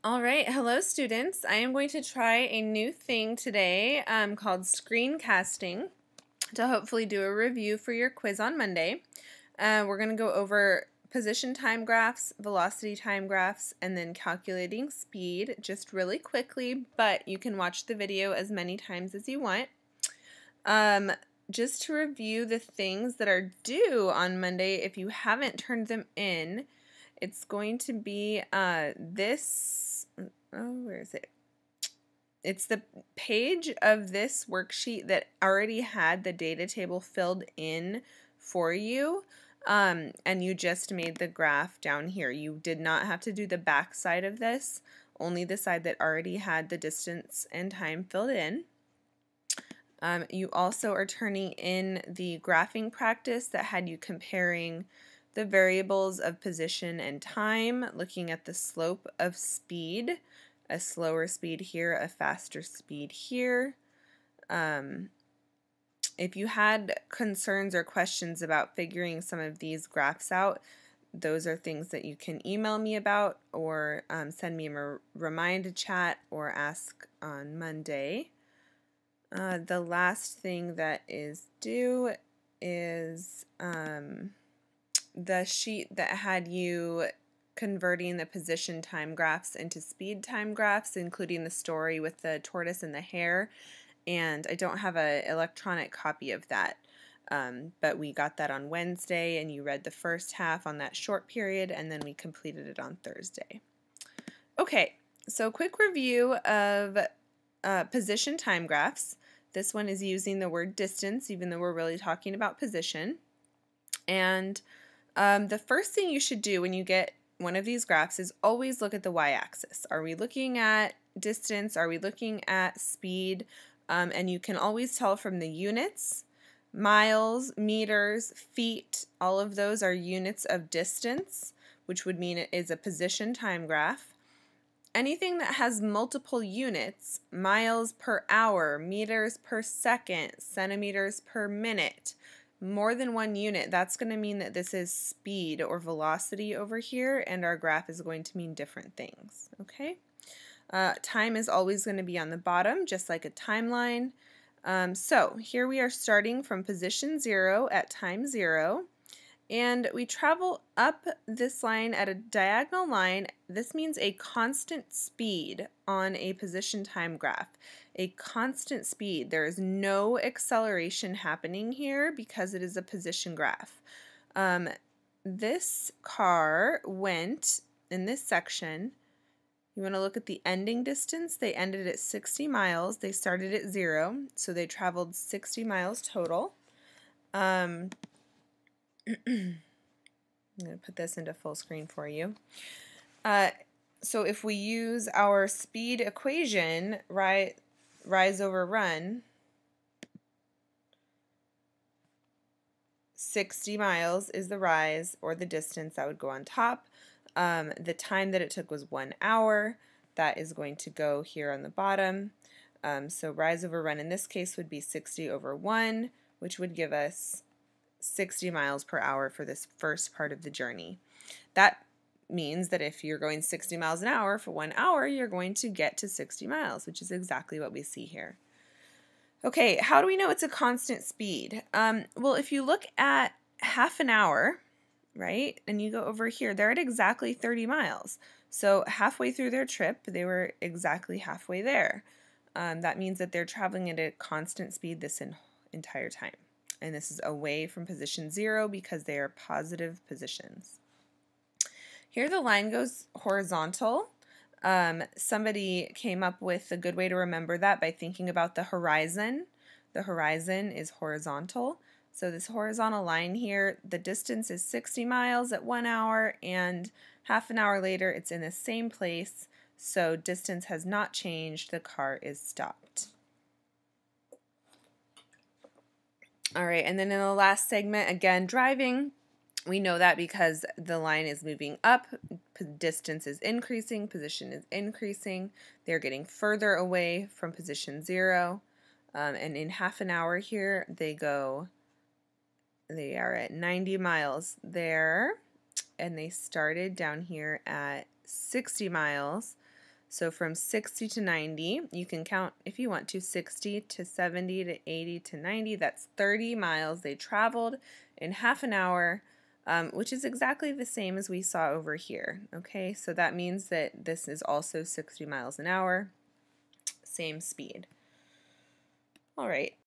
All right, hello students. I am going to try a new thing today called screencasting to hopefully do a review for your quiz on Monday. We're going to go over position time graphs, velocity time graphs, and then calculating speed just really quickly, but you can watch the video as many times as you want. Just to review the things that are due on Monday, if you haven't turned them in, it's going to be where is it? It's the page of this worksheet that already had the data table filled in for you, and you just made the graph down here. You did not have to do the back side of this, only the side that already had the distance and time filled in. You also are turning in the graphing practice that had you comparing the variables of position and time, looking at the slope of speed, a slower speed here, a faster speed here. If you had concerns or questions about figuring some of these graphs out, those are things that you can email me about or send me a remind chat or ask on Monday. The last thing that is due is the sheet that had you converting the position time graphs into speed time graphs, including the story with the tortoise and the hare, and I don't have an electronic copy of that, but we got that on Wednesday, and you read the first half on that short period, and then we completed it on Thursday. Okay, so quick review of position time graphs. This one is using the word distance, even though we're really talking about position. And the first thing you should do when you get one of these graphs is always look at the y-axis. Are we looking at distance? Are we looking at speed? And you can always tell from the units, miles, meters, feet, all of those are units of distance, which would mean it is a position time graph. Anything that has multiple units, miles per hour, meters per second, centimeters per minute, more than one unit, that's going to mean that this is speed or velocity over here, and our graph is going to mean different things, okay? Time is always going to be on the bottom, just like a timeline. So here we are starting from position 0 at time 0, and we travel up this line at a diagonal line. This means a constant speed on a position time graph. A constant speed. There is no acceleration happening here because it is a position graph. This car went in this section. You want to look at the ending distance. They ended at 60 miles. They started at 0, so they traveled 60 miles total. I'm going to put this into full screen for you. So if we use our speed equation, rise over run, 60 miles is the rise or the distance that would go on top. The time that it took was 1 hour. That is going to go here on the bottom. So rise over run in this case would be 60 over 1, which would give us 60 miles per hour for this first part of the journey. That means that if you're going 60 miles an hour for 1 hour, you're going to get to 60 miles, which is exactly what we see here. Okay, how do we know it's a constant speed? Well, if you look at half an hour, right, and you go over here, they're at exactly 30 miles. So halfway through their trip, they were exactly halfway there. That means that they're traveling at a constant speed this entire time. And this is away from position 0 because they are positive positions. Here the line goes horizontal. Somebody came up with a good way to remember that by thinking about the horizon. The horizon is horizontal. So this horizontal line here, the distance is 60 miles at 1 hour, and half an hour later it's in the same place. So distance has not changed. The car is stopped. All right, and then in the last segment, again, driving. We know that because the line is moving up, distance is increasing, position is increasing. They're getting further away from position 0. And in half an hour here, they are at 90 miles there, and they started down here at 60 miles. So from 60 to 90, you can count if you want to, 60 to 70 to 80 to 90. That's 30 miles they traveled in half an hour, which is exactly the same as we saw over here. Okay, so that means that this is also 60 miles an hour, same speed. All right.